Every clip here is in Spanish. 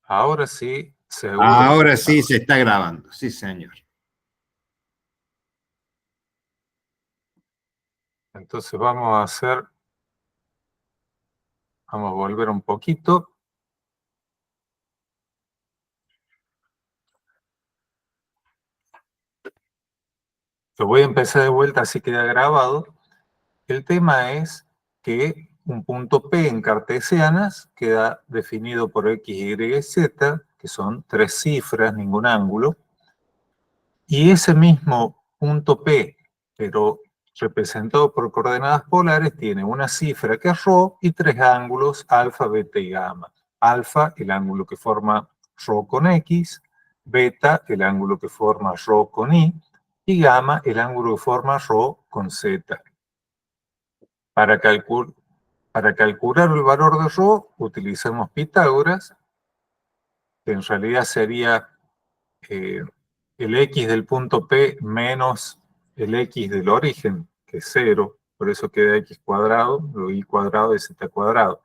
Ahora sí, seguro. Ahora sí se está grabando, sí, señor. Entonces vamos a volver un poquito. Lo voy a empezar de vuelta, así queda grabado. El tema es que un punto P en cartesianas queda definido por X, Y, Z, que son 3 cifras, ningún ángulo. Y ese mismo punto P, pero representado por coordenadas polares, tiene una cifra que es ρ y 3 ángulos, alfa, beta y gamma. Alfa, el ángulo que forma ρ con X, beta, el ángulo que forma ρ con y gamma, el ángulo que forma ρ con Z. Para calcular el valor de ρ, utilizamos Pitágoras, que en realidad sería el X del punto P menos el X del origen, que es 0, por eso queda X cuadrado, lo Y cuadrado es Z cuadrado.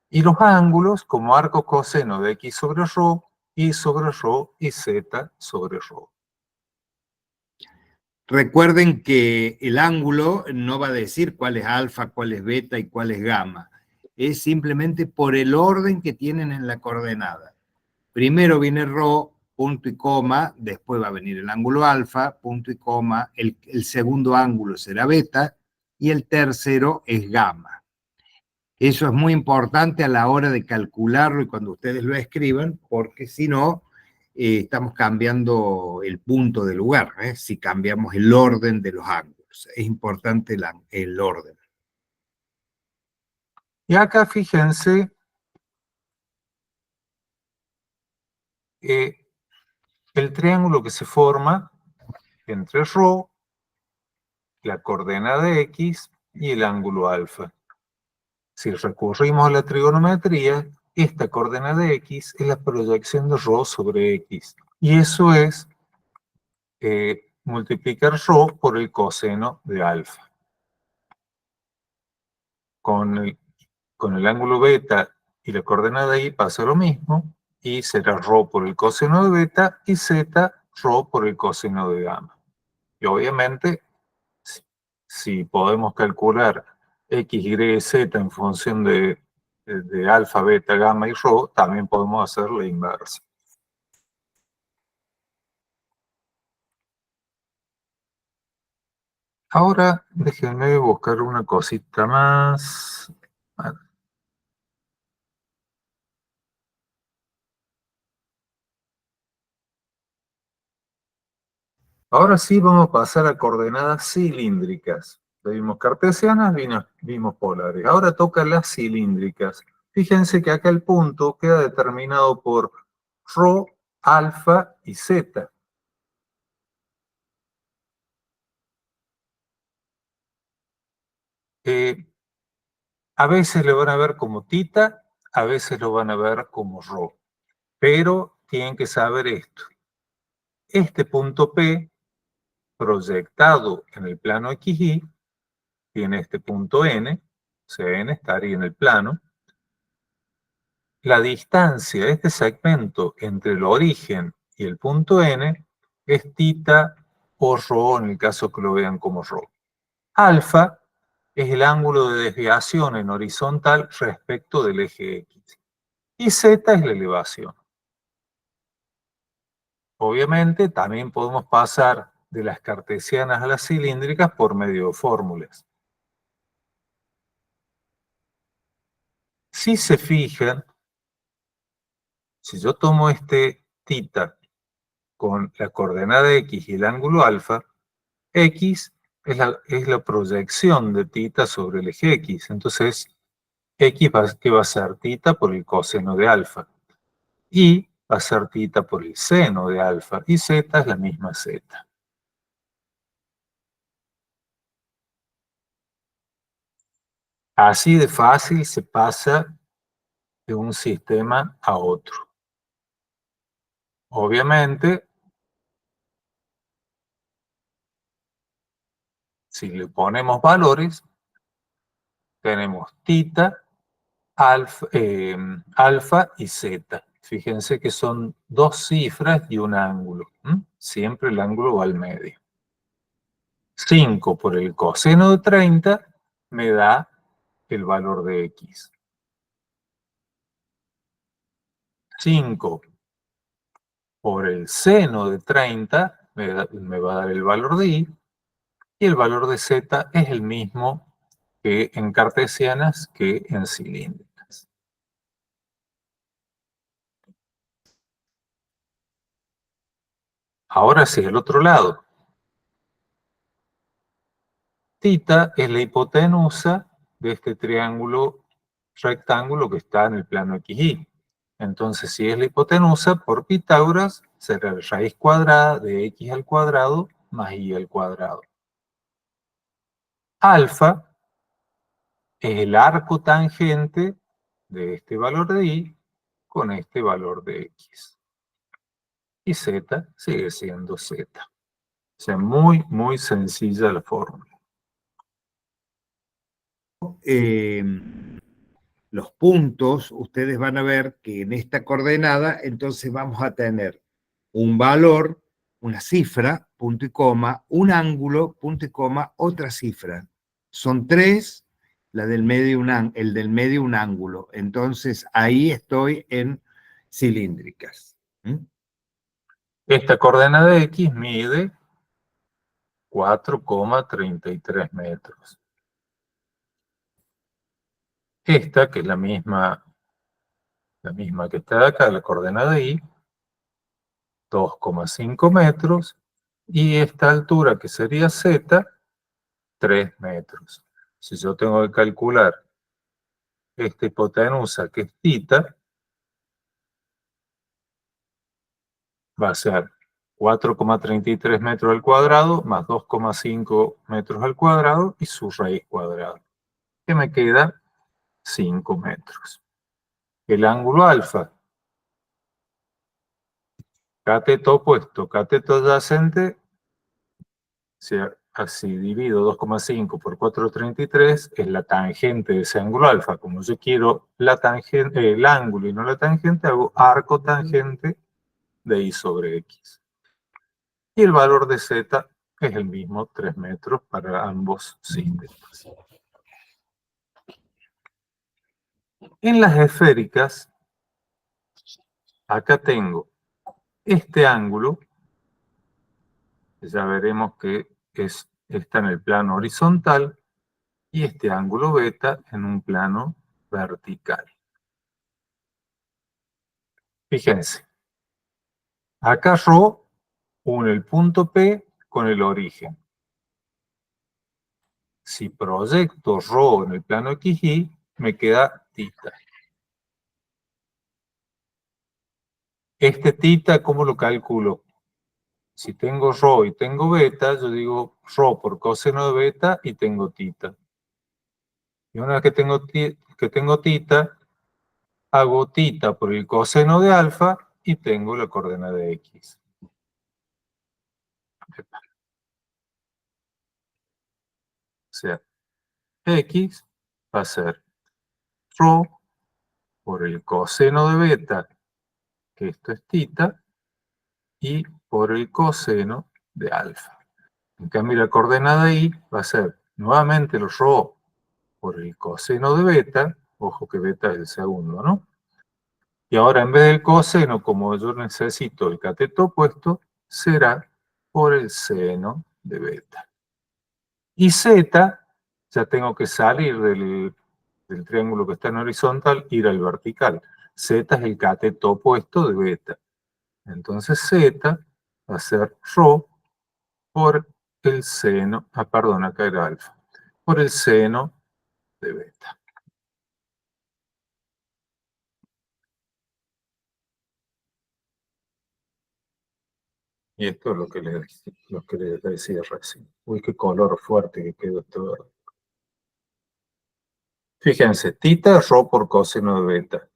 Y los ángulos como arco coseno de X sobre ρ, Y sobre ρ y Z sobre ρ. Recuerden que el ángulo no va a decir cuál es alfa, cuál es beta y cuál es gamma. Es simplemente por el orden que tienen en la coordenada. Primero viene ρ, punto y coma, después va a venir el ángulo alfa, punto y coma, el segundo ángulo será beta y el tercero es gamma. Eso es muy importante a la hora de calcularlo y cuando ustedes lo escriban, porque si no, estamos cambiando el punto de lugar, si cambiamos el orden de los ángulos. Es importante el orden. Y acá fíjense el triángulo que se forma entre ρ, la coordenada X y el ángulo alfa. Si recurrimos a la trigonometría, esta coordenada X es la proyección de ρ sobre X. Y eso es multiplicar ρ por el coseno de alfa. Con el ángulo beta y la coordenada Y pasa lo mismo, y será ρ por el coseno de beta y Z ρ por el coseno de gamma. Y obviamente, si podemos calcular X, Y, Z en función de alfa, beta, gamma y ρ, también podemos hacer la inversa. Ahora déjenme buscar una cosita más. Ahora sí vamos a pasar a coordenadas cilíndricas. Vimos cartesianas, vimos polares. Ahora toca las cilíndricas. Fíjense que acá el punto queda determinado por ρ, alfa y z. A veces lo van a ver como tita, a veces lo van a ver como ρ. Pero tienen que saber esto. Este punto P, proyectado en el plano XY, tiene este punto N, o sea, N estaría en el plano. La distancia de este segmento entre el origen y el punto N es tita o ρ, en el caso que lo vean como ρ. Alfa es el ángulo de desviación en horizontal respecto del eje X. Y Z es la elevación. Obviamente, también podemos pasar de las cartesianas a las cilíndricas por medio de fórmulas. Si se fijan, si yo tomo este tita con la coordenada X y el ángulo alfa, X es la proyección de tita sobre el eje X. Entonces, X ¿qué va a ser? Tita por el coseno de alfa. Y va a ser tita por el seno de alfa. Y Z es la misma Z. Así de fácil se pasa de un sistema a otro. Obviamente, si le ponemos valores, tenemos tita, alfa y z. Fíjense que son dos cifras y un ángulo. Siempre el ángulo va al medio. 5 por el coseno de 30 me da el valor de x. 5 por el seno de 30 me va a dar el valor de y, y el valor de z es el mismo que en cartesianas que en cilíndricas. Ahora sí, el otro lado. Θ es la hipotenusa de este triángulo rectángulo que está en el plano XY. Entonces, si es la hipotenusa, por Pitágoras, será la raíz cuadrada de x al cuadrado más y al cuadrado. Alfa es el arco tangente de este valor de y con este valor de x. Y z sigue siendo z. O sea, muy, muy sencilla la fórmula. Los puntos, ustedes van a ver que en esta coordenada, entonces vamos a tener un valor, una cifra, punto y coma, un ángulo, punto y coma, otra cifra. Son tres, el del medio un ángulo. Entonces ahí estoy en cilíndricas. Esta coordenada de x mide 4,33 metros. Esta, que es la misma que está acá, la coordenada de y, 2,5 metros, y esta altura, que sería z, 3 metros. Si yo tengo que calcular esta hipotenusa, que es θ, va a ser 4,33 metros al cuadrado más 2,5 metros al cuadrado y su raíz cuadrada, que me queda 5 metros. El ángulo alfa, cateto opuesto, cateto adyacente, si así divido 2,5 por 4,33, es la tangente de ese ángulo alfa. Como yo quiero la tangente, el ángulo y no la tangente, hago arco tangente de y sobre x. Y el valor de z es el mismo, 3 metros para ambos sistemas. En las esféricas, acá tengo este ángulo, ya veremos que está en el plano horizontal, y este ángulo beta en un plano vertical. Fíjense, acá ρ une el punto P con el origen. Si proyecto ρ en el plano XY, me queda θ. Este θ, ¿cómo lo calculo? Si tengo ρ y tengo beta, yo digo ρ por coseno de beta y tengo θ. Y una vez que tengo θ, hago θ por el coseno de alfa y tengo la coordenada de x. O sea, x va a ser ρ por el coseno de beta, que esto es θ, y por el coseno de alfa. En cambio, la coordenada y va a ser nuevamente el ρ por el coseno de beta, ojo que beta es el segundo, ¿no? Y ahora en vez del coseno, como yo necesito el cateto opuesto, será por el seno de beta. Y z, ya tengo que salir del triángulo que está en horizontal, ir al vertical. Z es el cateto opuesto de beta. Entonces z va a ser ρ por el seno, perdón, acá era alfa, por el seno de beta. Y esto es lo que les decía recién. Uy, qué color fuerte que quedó esto, ¿verdad? Fíjense, θ es ρ por coseno de beta.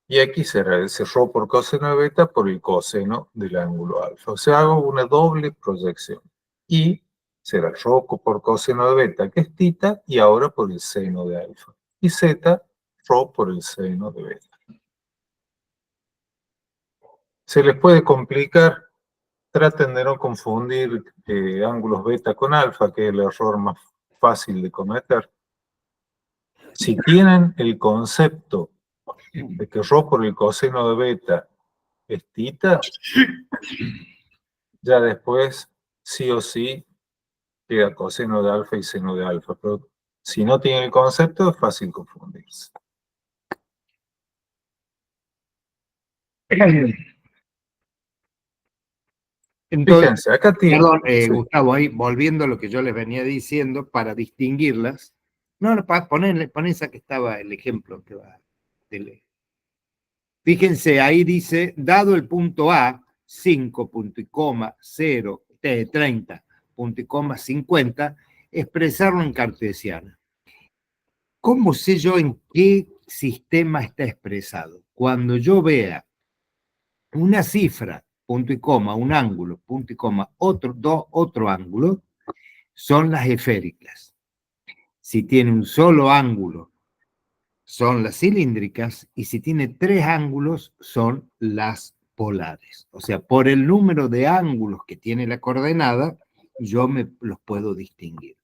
Y aquí será ese ρ por coseno de beta por el coseno del ángulo alfa. O sea, hago una doble proyección. Y será ρ por coseno de beta, que es θ, y ahora por el seno de alfa. Y z, ρ por el seno de beta. Se les puede complicar. Traten de no confundir ángulos beta con alfa, que es el error más fácil de cometer. Si tienen el concepto de que ρ por el coseno de beta es tita, ya después sí o sí queda coseno de alfa y seno de alfa. Pero si no tienen el concepto, es fácil confundirse. Entonces, Fíjense, acá tiene. perdón, Sí. Gustavo, ahí volviendo a lo que yo les venía diciendo, para distinguirlas, no, para poner esa que estaba el ejemplo que va. Fíjense, ahí dice, dado el punto A, 5, punto y coma, 0, 30, punto y coma, 50, expresarlo en cartesiano. ¿Cómo sé yo en qué sistema está expresado? Cuando yo vea una cifra, punto y coma, un ángulo, punto y coma, otro ángulo, son las esféricas. Si tiene un solo ángulo, son las cilíndricas, y si tiene tres ángulos, son las polares. O sea, por el número de ángulos que tiene la coordenada, yo los puedo distinguir.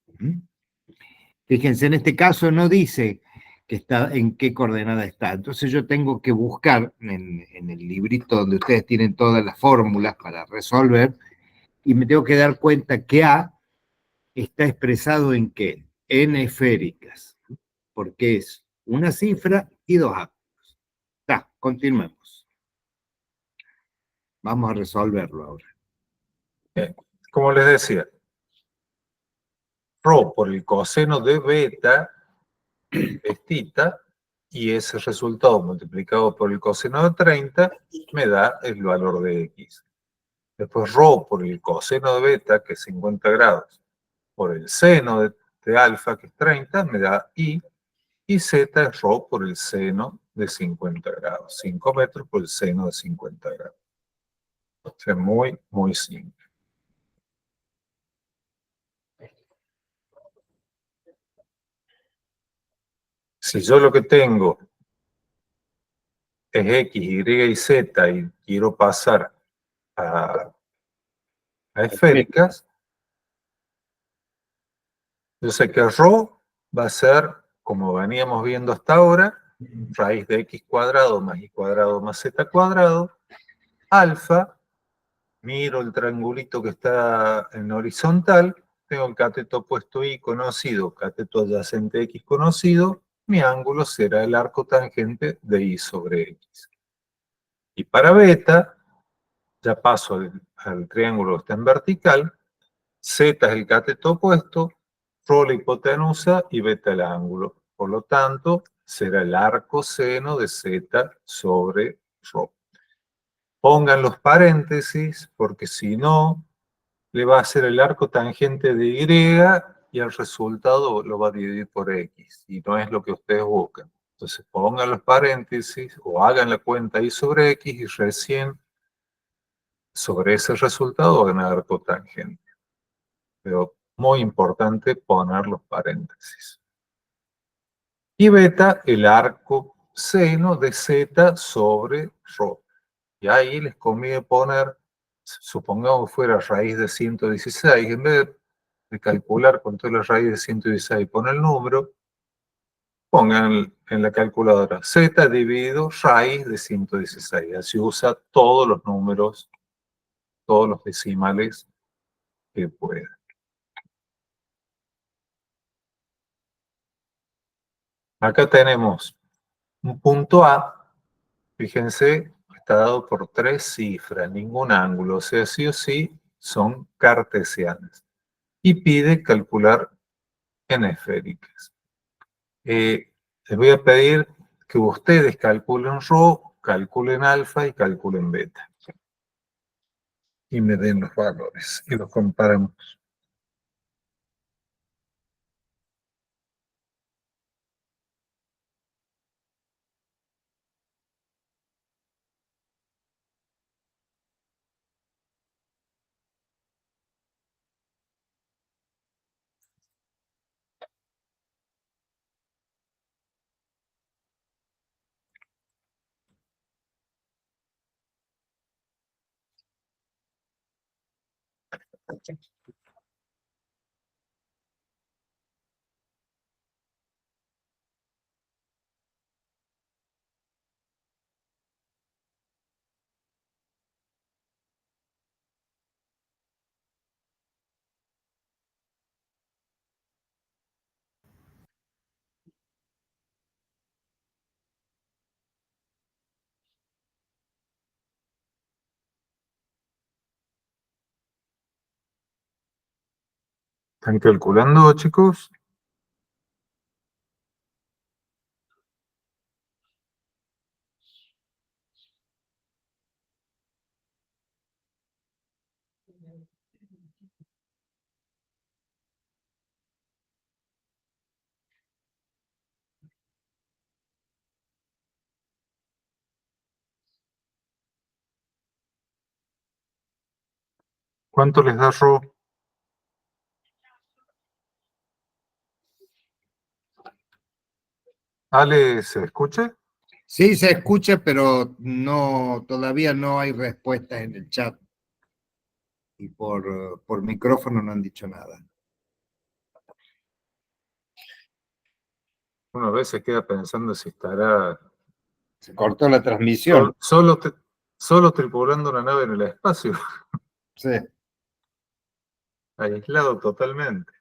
Fíjense, en este caso no dice que está, en qué coordenada está. Entonces yo tengo que buscar en el librito donde ustedes tienen todas las fórmulas para resolver, y me tengo que dar cuenta que A está expresado en qué, en esféricas, porque es una cifra y dos ángulos. Está, continuemos. Vamos a resolverlo ahora. Como les decía, ρ por el coseno de beta es tita, y ese resultado multiplicado por el coseno de 30 me da el valor de x. Después ρ por el coseno de beta, que es 50 grados, por el seno de alfa, que es 30, me da y z es ρ por el seno de 50 grados. 5 metros por el seno de 50 grados. O sea, muy, muy simple. Si yo lo que tengo es x, y y z y quiero pasar a esféricas, yo sé que ρ va a ser, como veníamos viendo hasta ahora, raíz de x cuadrado más y cuadrado más z cuadrado, alfa, miro el triangulito que está en horizontal, tengo el cateto opuesto y conocido, cateto adyacente x conocido, mi ángulo será el arco tangente de y sobre x. Y para beta, ya paso al triángulo que está en vertical, z es el cateto opuesto, ρ la hipotenusa y beta el ángulo. Por lo tanto, será el arco seno de z sobre ρ. Pongan los paréntesis, porque si no, le va a hacer el arco tangente de y el resultado lo va a dividir por x, y no es lo que ustedes buscan. Entonces pongan los paréntesis o hagan la cuenta y sobre x, y recién sobre ese resultado van a dar cotangente. Pero muy importante poner los paréntesis. Y beta, el arco seno de z sobre ρ. Y ahí les conviene poner, supongamos que fuera raíz de 116, en vez de calcular con toda la raíz de 116, pon el número, pongan en la calculadora z dividido raíz de 116. Así usa todos los números, todos los decimales que pueda. Acá tenemos un punto A, fíjense, está dado por tres cifras, ningún ángulo, o sea, sí o sí son cartesianas. Y pide calcular en esféricas. Les voy a pedir que ustedes calculen ρ, calculen alfa y calculen beta. Y me den los valores y los comparamos. ¿Están calculando, chicos? ¿Cuánto les da Ro? Ale, ¿se escucha? Sí, se escucha, pero no, todavía no hay respuestas en el chat. Y por micrófono no han dicho nada. Uno a veces queda pensando si estará Se cortó la transmisión. solo tripulando una nave en el espacio, Sí. aislado totalmente.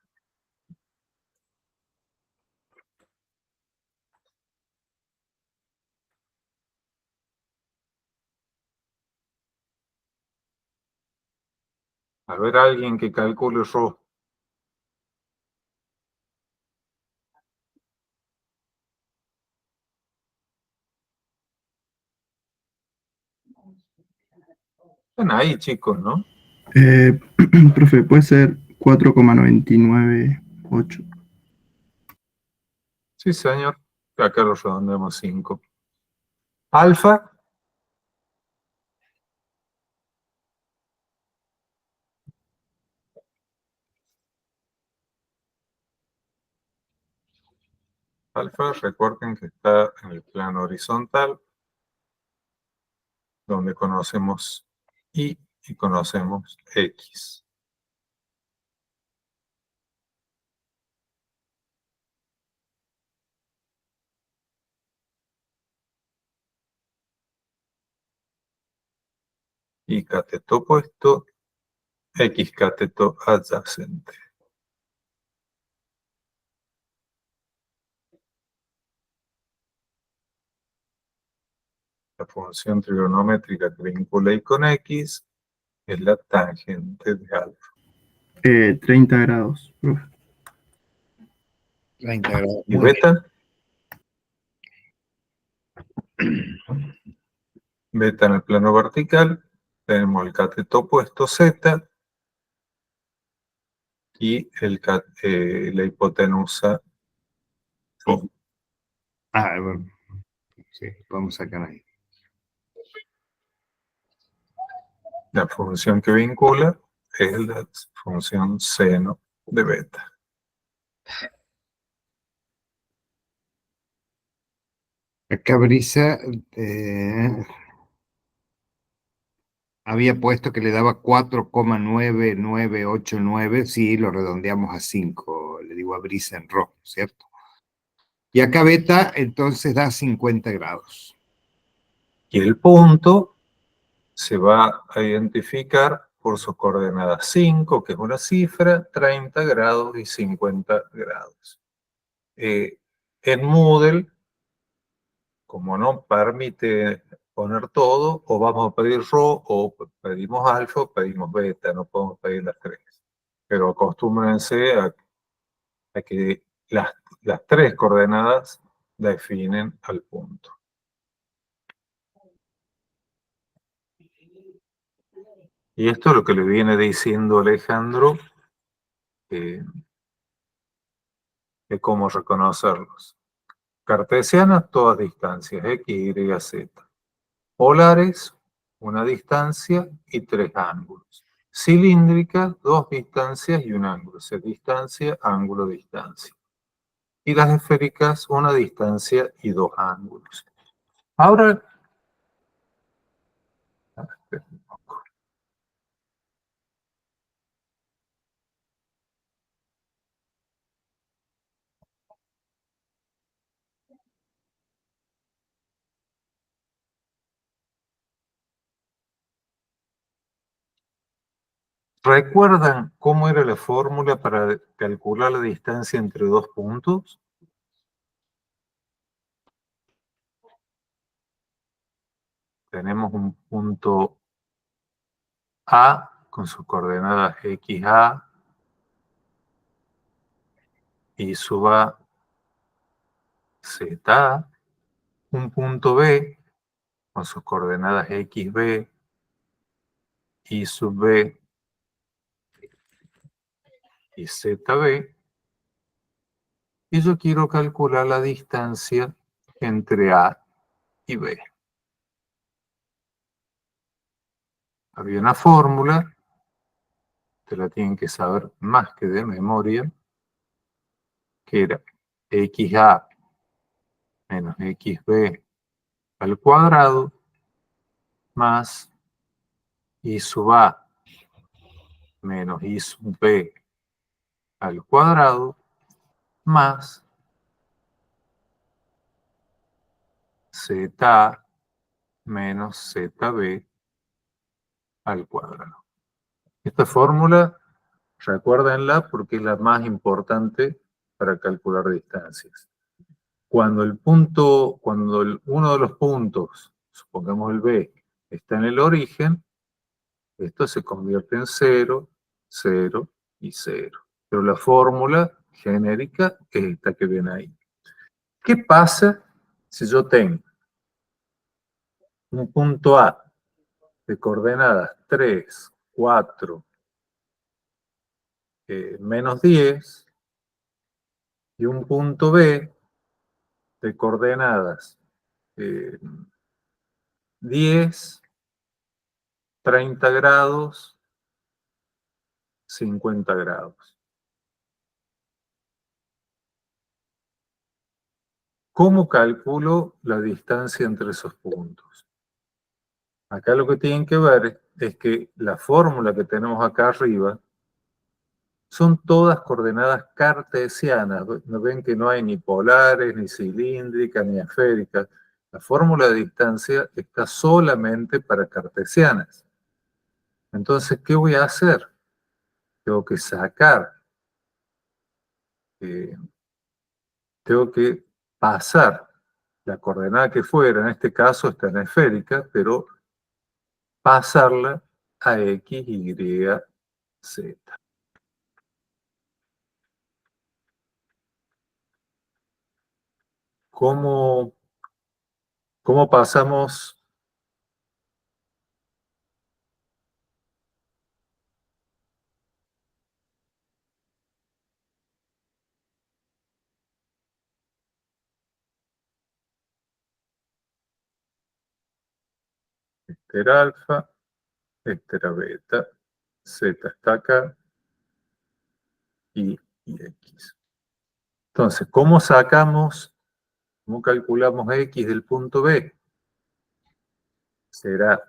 A ver, alguien que calcule Ro. Están ahí, chicos, ¿no? Profe, puede ser 4,998. Sí, señor. Acá lo redondeamos 5. Alfa, recuerden que está en el plano horizontal, donde conocemos Y y conocemos X. Y cateto opuesto, X cateto adyacente. La función trigonométrica que vincula Y con X es la tangente de alfa. 30 grados, profe. 30 grados. ¿Y beta? Beta en el plano vertical, tenemos el cateto opuesto Z y la hipotenusa Phi. Ah, bueno. Sí, vamos a sacar ahí. La función que vincula es la función seno de beta. Acá Brisa había puesto que le daba 4,9989, sí, lo redondeamos a 5, le digo a Brisa en rojo, ¿cierto? Y acá beta entonces da 50 grados. Y el punto se va a identificar por sus coordenadas 5, que es una cifra, 30 grados y 50 grados. En Moodle, como no permite poner todo, o vamos a pedir Rho, o pedimos alfa, o pedimos beta, no podemos pedir las tres. Pero acostúmbrense a que las tres coordenadas definen al punto. Y esto es lo que le viene diciendo Alejandro, de cómo reconocerlos. Cartesianas, todas distancias, X, Y, Z. Polares, una distancia y tres ángulos. Cilíndricas, dos distancias y un ángulo. O sea, distancia, ángulo, distancia. Y las esféricas, una distancia y dos ángulos. Ahora, ¿Recuerdan cómo era la fórmula para calcular la distancia entre dos puntos? Tenemos un punto A con sus coordenadas XA y sub A, ZA, un punto B con sus coordenadas XB, Y sub B y ZB, y yo quiero calcular la distancia entre A y B. Había una fórmula, te la tienen que saber más que de memoria, que era XA menos XB al cuadrado más Y sub A menos Y sub B al cuadrado más ZA menos ZB al cuadrado. Esta fórmula, recuérdenla porque es la más importante para calcular distancias. Cuando uno de los puntos, supongamos el B, está en el origen, esto se convierte en 0, 0 y 0. Pero la fórmula genérica es esta que ven ahí. ¿Qué pasa si yo tengo un punto A de coordenadas 3, 4, menos 10 y un punto B de coordenadas 10, 30 grados, 50 grados? ¿Cómo calculo la distancia entre esos puntos? Acá lo que tienen que ver es que la fórmula que tenemos acá arriba son todas coordenadas cartesianas. ¿No ven que no hay ni polares, ni cilíndricas, ni esféricas? La fórmula de distancia está solamente para cartesianas. Entonces, ¿qué voy a hacer? Tengo que sacar, tengo que pasar la coordenada que fuera, en este caso está en esférica, pero pasarla a X, Y, Z. ¿Cómo pasamos? Este era alfa, este era beta, Z está acá y X. Entonces, ¿cómo calculamos X del punto B? Será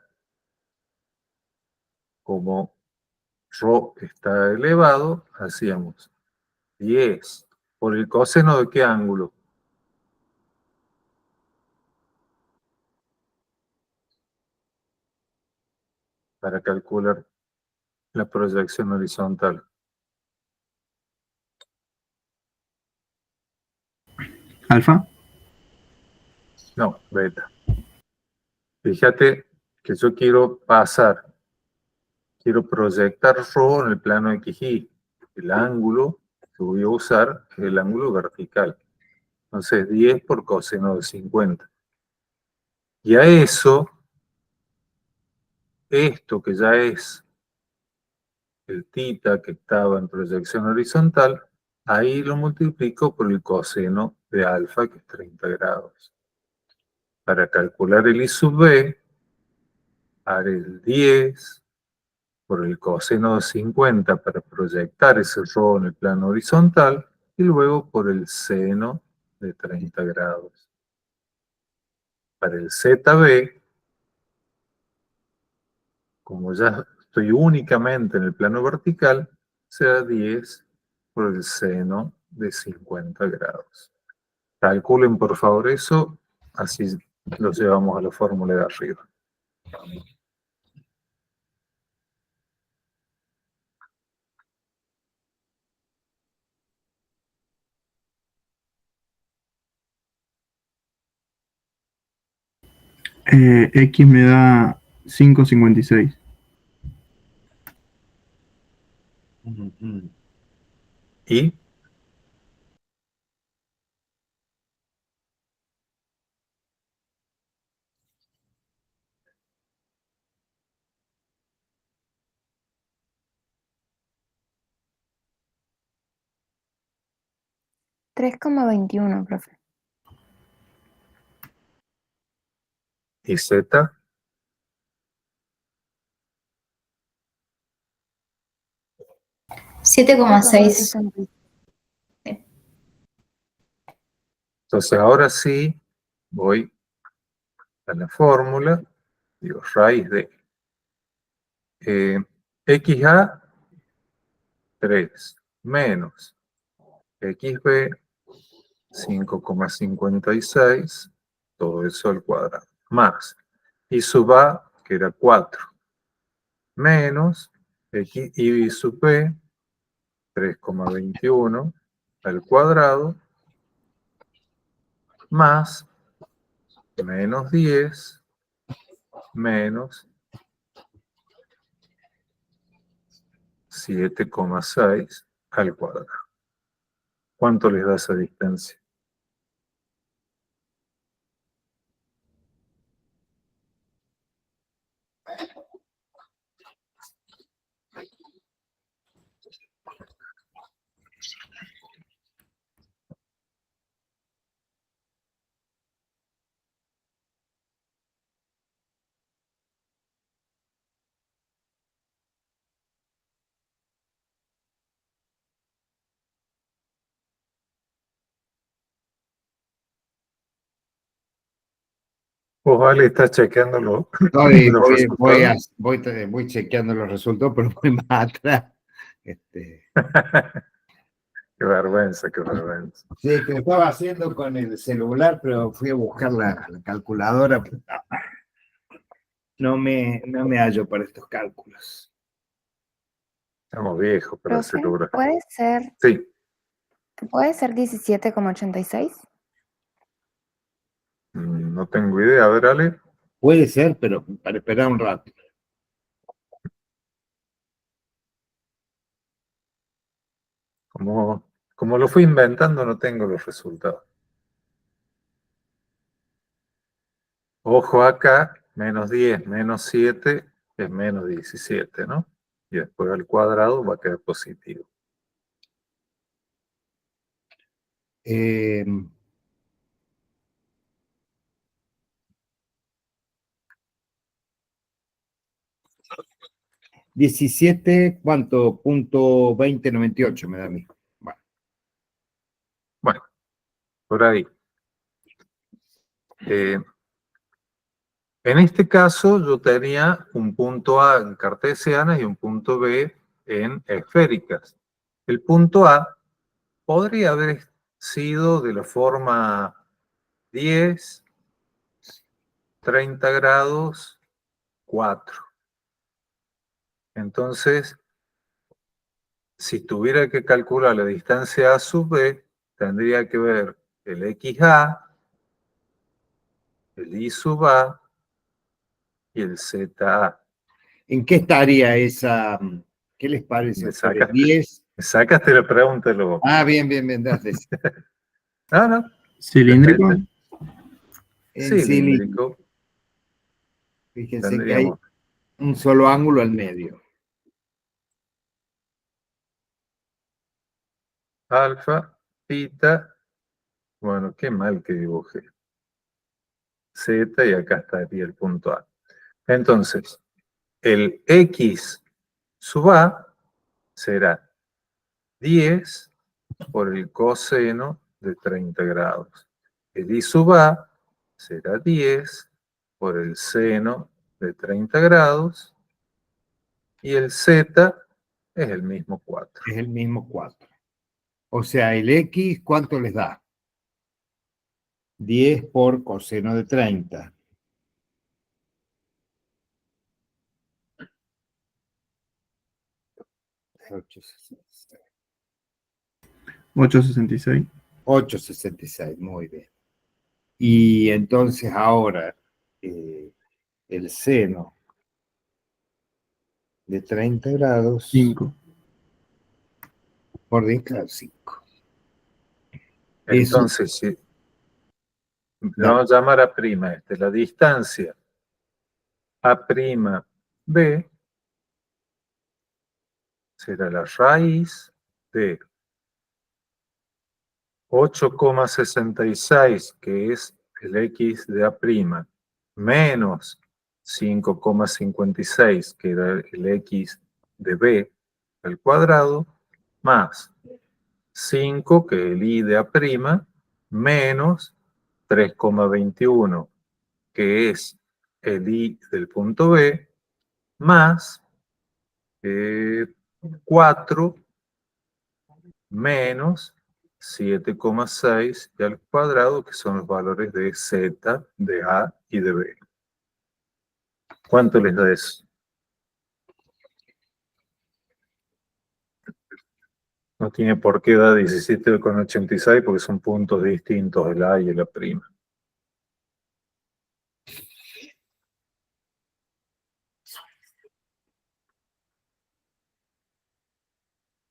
como ρ está elevado, hacíamos 10 por el coseno de qué ángulo. Para calcular la proyección horizontal. Alfa. No, beta. Fíjate que yo quiero proyectar ρ en el plano XY. El ángulo que voy a usar es el ángulo vertical. Entonces 10 por coseno de 50. Y a eso, esto que ya es el θ que estaba en proyección horizontal, ahí lo multiplico por el coseno de alfa, que es 30 grados. Para calcular el I sub B, haré el 10 por el coseno de 50 para proyectar ese ρ en el plano horizontal y luego por el seno de 30 grados. Para el ZB, como ya estoy únicamente en el plano vertical, será 10 por el seno de 50 grados. Calculen por favor eso, así lo llevamos a la fórmula de arriba. X me da 5,56. Ujú. ¿Y? $3,21, profe. ¿Y Z? $7,6. Entonces ahora sí voy a la fórmula, digo raíz de XA 3 menos XB 5,56, todo eso al cuadrado, más y sub A, que era 4, menos X y sub B 3,21 al cuadrado, más menos 10 menos 7,6 al cuadrado. ¿Cuánto les da esa distancia? Vos, Vale, estás chequeando los resultados. Voy chequeando los resultados, pero voy más atrás. Qué vergüenza, qué vergüenza. Sí, que lo estaba haciendo con el celular, pero fui a buscar la calculadora. No me hallo para estos cálculos. Estamos viejos para el Profe, celular. ¿puede Sí, ser 17,86? no tengo idea. A ver, Ale. Puede ser, pero para esperar un rato. Como lo fui inventando, no tengo los resultados. Ojo acá, menos 10 menos 7 es menos 17, ¿no? Y después al cuadrado va a quedar positivo. Eh, 17, ¿cuánto? Punto 2098 me da a mí. Bueno, Bueno, por ahí. En este caso yo tenía un punto A en cartesianas y un punto B en esféricas. El punto A podría haber sido de la forma 10, 30 grados, 4. Entonces, si tuviera que calcular la distancia A sub B, tendría que ver el XA, el Y sub A y el ZA. ¿en qué estaría esa? ¿Qué les parece a Me ustedes? sacaste, 10. me sacaste la pregunta luego. Ah, bien, dale. No, no, Cilíndrico. depende. En cilindro. Cilíndrico, Fíjense que hay tendríamos un solo ángulo al medio. alfa, pita, bueno, qué mal que dibujé. Z y acá estaría el punto A. Entonces, el X sub A será 10 por el coseno de 30 grados. El Y sub A será 10 por el seno de 30 grados y el Z es el mismo 4. Es el mismo 4. O sea, el X, ¿cuánto les da? 10 por coseno de 30. 8,66. 8,66, muy bien. Y entonces ahora, el seno de 30 grados 5. por 10, claro, 5. Entonces, si le vamos a llamar a prima la distancia a prima b será la raíz de 8,66, que es el x de a prima, menos 5,56, que era el x de b al cuadrado, más 5, que es el y de a prima, menos 3,21, que es el y del punto B, más 4 menos 7,6 y al cuadrado, que son los valores de Z, de A y de B. ¿Cuánto les da eso? No tiene por qué dar 17,86 porque son puntos distintos, el A y el A'.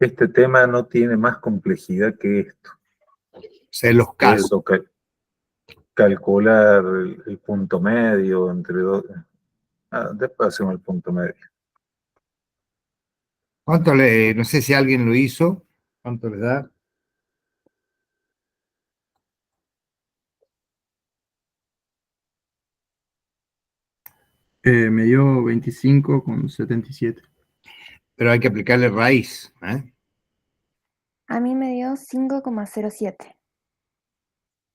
Este tema no tiene más complejidad que esto. Se los Eso, calcular el punto medio entre dos. Después hacemos el punto medio. ¿Cuánto no sé si alguien lo hizo? ¿Cuánto les da? Me dio 25,77. Pero hay que aplicarle raíz, ¿eh? A mí me dio 5,07.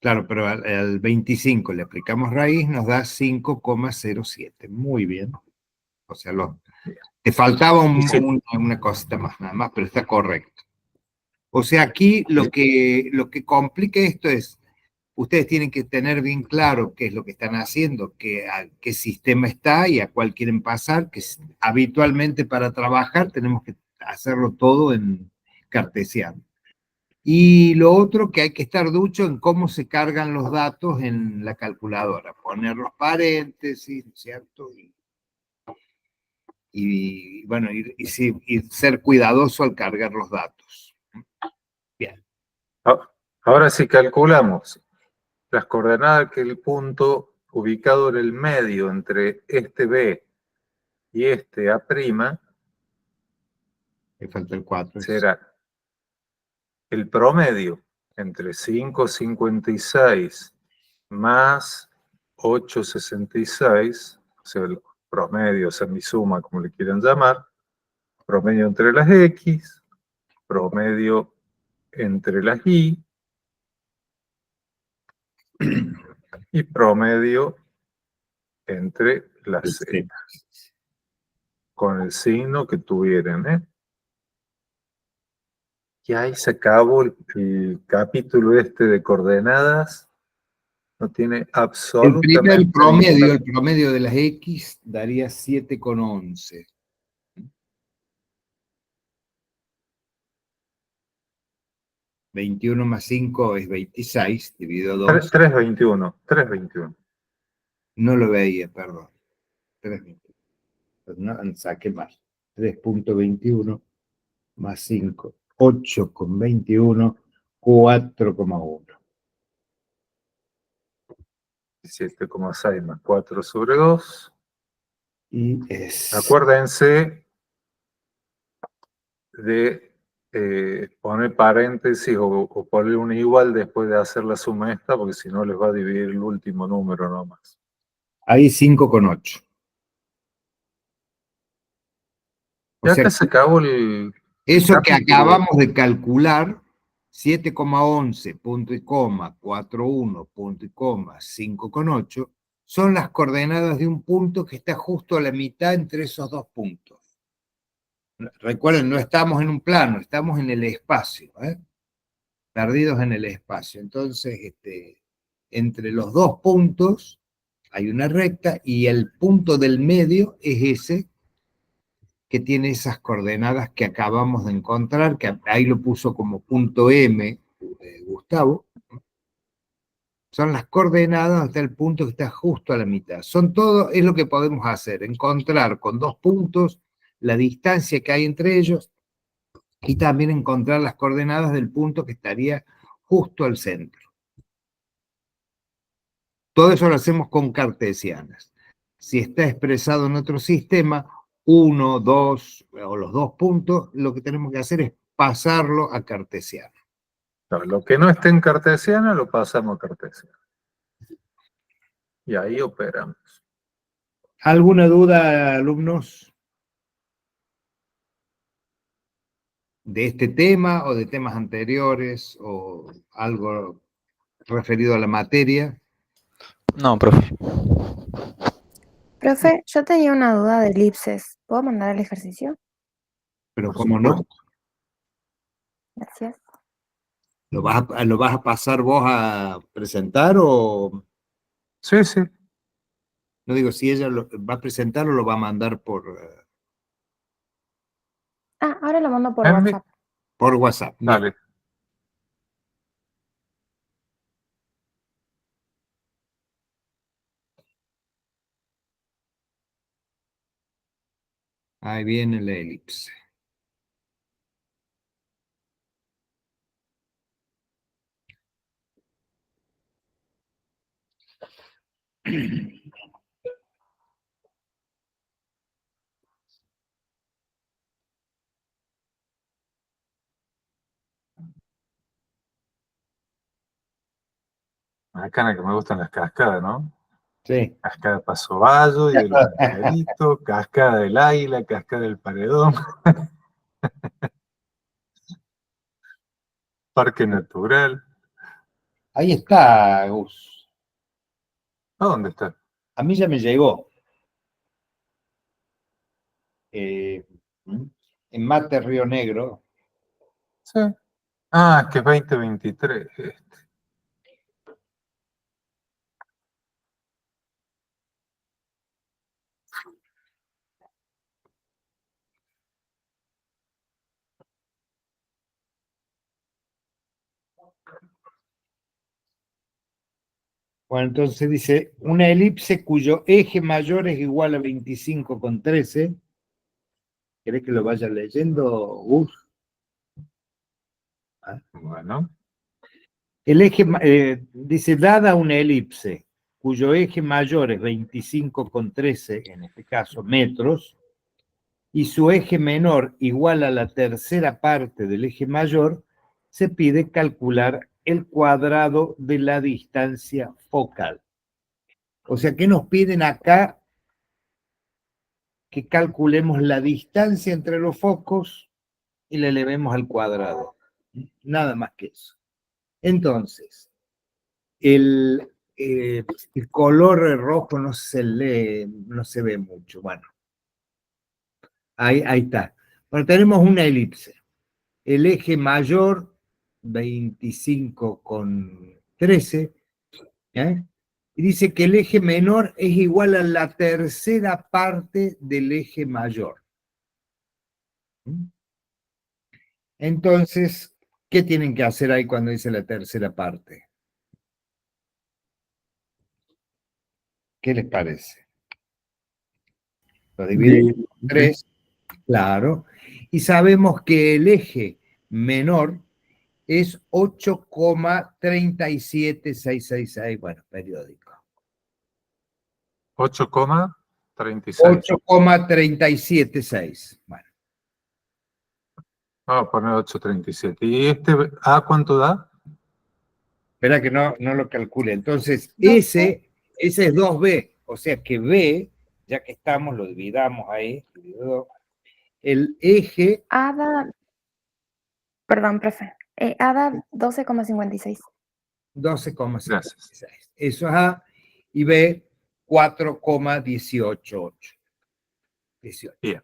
Claro, pero al 25 le aplicamos raíz, nos da 5,07. Muy bien. O sea, te faltaba una cosita más, nada más, pero está correcto. O sea, aquí lo que complica esto es, ustedes tienen que tener bien claro qué es lo que están haciendo, a qué sistema está y a cuál quieren pasar, que habitualmente para trabajar tenemos que hacerlo todo en cartesiano. Y lo otro, que hay que estar ducho en cómo se cargan los datos en la calculadora, poner los paréntesis, ¿cierto? Y bueno, y ser cuidadoso al cargar los datos. Bien. Ahora si calculamos las coordenadas que el punto ubicado en el medio entre este B y este A', Me falta el 4. será el promedio entre 5,56 más 8,66, o sea, el promedio, semisuma, como le quieran llamar, promedio entre las X, promedio entre las Y, y promedio entre las Z, con el signo que tuvieran, ¿eh? Y ahí se acabó el capítulo de coordenadas. No tiene absolutamente El promedio de las X daría 7,11. 21 más 5 es 26, dividido 2. 3,21. No lo veía, perdón. 3,21. No, saqué mal. 3,21 más 5, 8,21, 4,1. 17,6 más 4 sobre 2. Y es... Acuérdense de poner paréntesis o poner un igual después de hacer la suma esta, porque si no les va a dividir el último número nomás. Ahí 5,8. Y acá se acabó el eso que capítulo. acabamos de calcular, 7,11, punto y coma, 4,1, punto y coma, 5,8, son las coordenadas de un punto que está justo a la mitad entre esos dos puntos. Recuerden, no estamos en un plano, estamos en el espacio, perdidos en el espacio. Entonces, entre los dos puntos hay una recta y el punto del medio es ese que tiene esas coordenadas que acabamos de encontrar, que ahí lo puso como punto M, Gustavo. Son las coordenadas hasta el punto que está justo a la mitad. Son todo, es lo que podemos hacer, encontrar con 2 puntos la distancia que hay entre ellos y también encontrar las coordenadas del punto que estaría justo al centro. Todo eso lo hacemos con cartesianas. Si está expresado en otro sistema, 1, 2 o los 2 puntos, lo que tenemos que hacer es pasarlo a cartesiano. Claro, lo que no esté en cartesiana lo pasamos a cartesiana. Y ahí operamos. ¿Alguna duda, alumnos, de este tema o de temas anteriores o algo referido a la materia? No, profe. Profe, yo tenía una duda de elipses. ¿Puedo mandar el ejercicio? Pero Por ¿cómo no? supuesto. Gracias. ¿Lo vas a pasar vos a presentar o...? Sí, sí. No digo si ella lo va a presentar o lo va a mandar Ah, ahora lo mando por Envi- WhatsApp. por WhatsApp. Bien. Dale. Ahí viene la elipse. Acá que me gustan las cascadas, ¿no? Sí. Cascada de Paso Bayo y de los Angelitos, cascada del Águila, cascada del Paredón, parque natural. Ahí está, Gus. ¿A dónde está? A mí ya me llegó. En Mate Río Negro. Sí. Ah, es que es 2023. Bueno, entonces dice, una elipse cuyo eje mayor es igual a 25,13. ¿Querés que lo vaya leyendo, Gus? Bueno, El eje, dice, dada una elipse cuyo eje mayor es 25,13, en este caso metros, y su eje menor igual a la tercera parte del eje mayor, se pide calcular el cuadrado de la distancia focal. O sea, ¿qué nos piden acá? Que calculemos la distancia entre los focos y la elevemos al cuadrado. Nada más que eso. Entonces, el color rojo no se lee, no se ve mucho. Bueno, ahí está. Bueno, tenemos una elipse. El eje mayor, 25,13, ¿eh? Y dice que el eje menor es igual a la tercera parte del eje mayor. Entonces, ¿qué tienen que hacer ahí cuando dice la tercera parte? ¿Qué les parece? Lo dividimos en 3, claro, y sabemos que el eje menor es 8,37666, bueno, periódico. 8,36. 8,376, bueno. Vamos a poner 8,37. ¿Y este A cuánto da? Espera que no lo calcule. Entonces, ese es 2B, o sea que B, ya que estamos, lo dividamos ahí, el eje... ADA, perdón, profe. ADA 12,56. 12,56. Gracias. Eso es A, y B, 4,188. 18. Bien.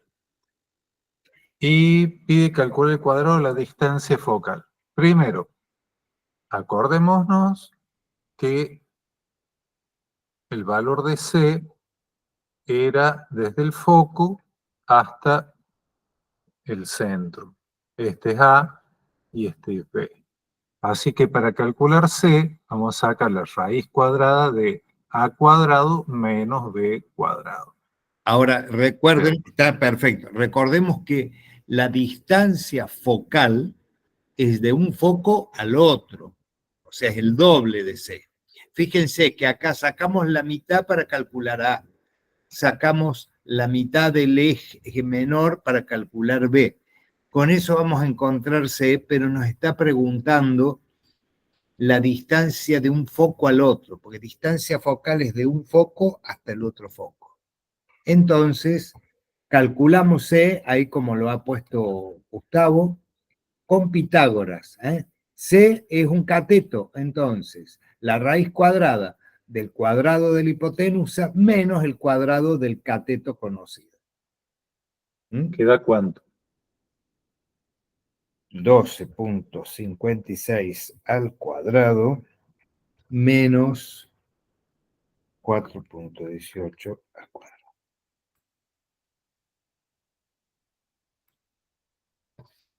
Y pide calcular el cuadrado de la distancia focal. Primero, acordémonos que el valor de C era desde el foco hasta el centro. Este es A y este es B. Así que para calcular C, vamos a sacar la raíz cuadrada de A cuadrado menos B cuadrado. Ahora, recuerden, está perfecto, recordemos que la distancia focal es de un foco al otro, o sea, es el doble de C. Fíjense que acá sacamos la mitad para calcular A, sacamos la mitad del eje menor para calcular B. Con eso vamos a encontrar C, pero nos está preguntando la distancia de un foco al otro, porque distancia focal es de un foco hasta el otro foco. Entonces, calculamos C, ahí como lo ha puesto Gustavo, con Pitágoras. C es un cateto, entonces, la raíz cuadrada del cuadrado de la hipotenusa menos el cuadrado del cateto conocido. ¿Queda cuánto? 12.56 al cuadrado menos 4.18 al cuadrado.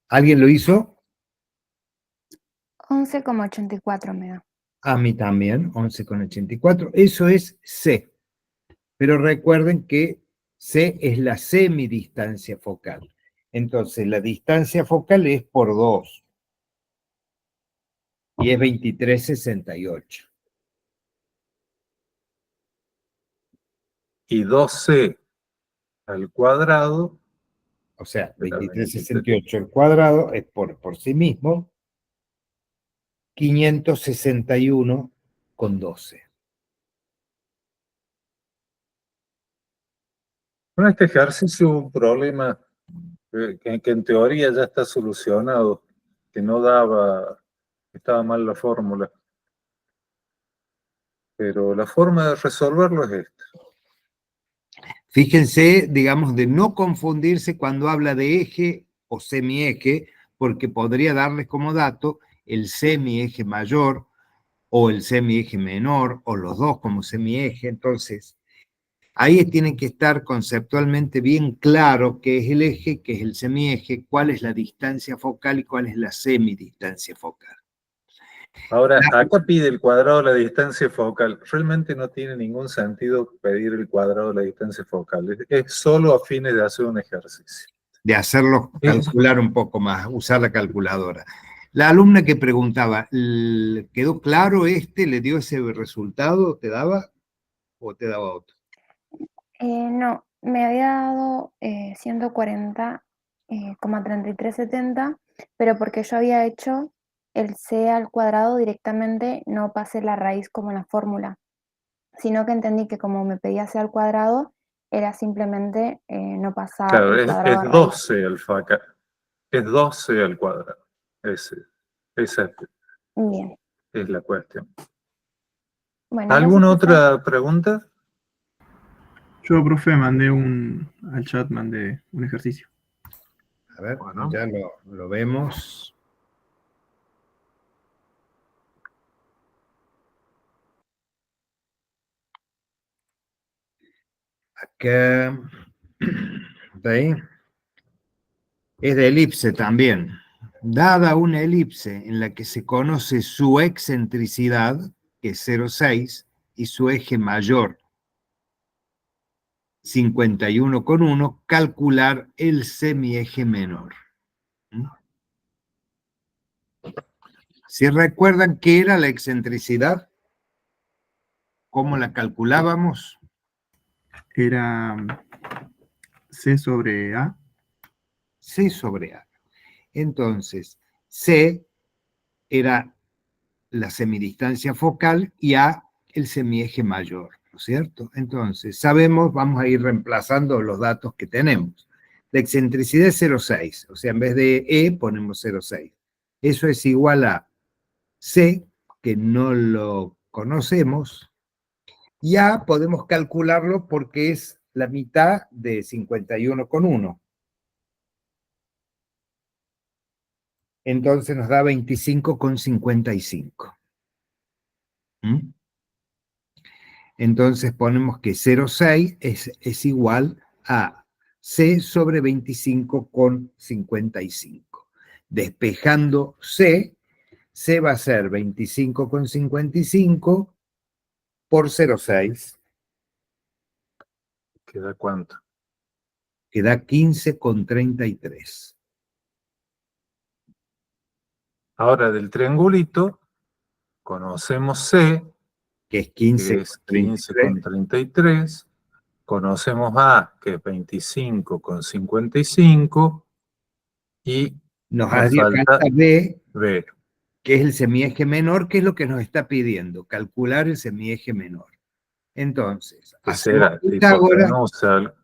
¿Alguien lo hizo? 11,84 me da. A mí también, 11,84. Eso es C. Pero recuerden que C es la semidistancia focal. Entonces, la distancia focal es por 2. Y es 23,68. Y 2C al cuadrado. O sea, 23,68 al cuadrado es por sí mismo 561,12. Con este ejercicio hubo un problema que en teoría ya está solucionado, que no daba, estaba mal la fórmula. Pero la forma de resolverlo es esta. Fíjense, digamos, de no confundirse cuando habla de eje o semieje, porque podría darles como dato el semieje mayor o el semieje menor, o los dos como semieje. Entonces, ahí tienen que estar conceptualmente bien claro qué es el eje, qué es el semieje, cuál es la distancia focal y cuál es la semidistancia focal. Ahora, acá pide el cuadrado de la distancia focal. Realmente no tiene ningún sentido pedir el cuadrado de la distancia focal. Es solo a fines de hacer un ejercicio. De hacerlo calcular un poco más, usar la calculadora. La alumna que preguntaba, ¿quedó claro este? ¿Le dio ese resultado? ¿Te daba o te daba otro? No, me había dado 140,3370, pero porque yo había hecho el C al cuadrado directamente, no pasé la raíz como en la fórmula, sino que entendí que como me pedía C al cuadrado, era simplemente no pasar Claro, el es cuadrado a raíz. 12 al faca. Es 12 al cuadrado. Esa Bien. es la cuestión. Bueno, ¿Alguna entonces otra pregunta? Yo, profe, al chat mandé un ejercicio. A ver, Bueno. ya lo vemos. Acá, ¿está ahí? Es de elipse también. Dada una elipse en la que se conoce su excentricidad, que es 0,6, y su eje mayor, 51,1, calcular el semieje menor. Si recuerdan qué era la excentricidad, ¿cómo la calculábamos? Era C sobre A. C sobre A. Entonces, C era la semidistancia focal y A el semieje mayor, ¿no es cierto? Entonces, sabemos, vamos a ir reemplazando los datos que tenemos. La excentricidad es 0,6, o sea, en vez de E ponemos 0,6. Eso es igual a C, que no lo conocemos, y A podemos calcularlo porque es la mitad de 51,1. Entonces nos da 25,55. Entonces ponemos que 0,6 es igual a C sobre 25,55. Despejando C, C va a ser 25,55 por 0,6, ¿Queda cuánto? que da 15,33. Ahora del triangulito, conocemos C, Que es que es 15,33. 15,33. Conocemos A, que es 25,55. Y Nos nos haría falta falta B, B. que es el semieje menor, que es lo que nos está pidiendo, calcular el semieje menor. Entonces, Que hacemos será Pitágoras, hipotenusa.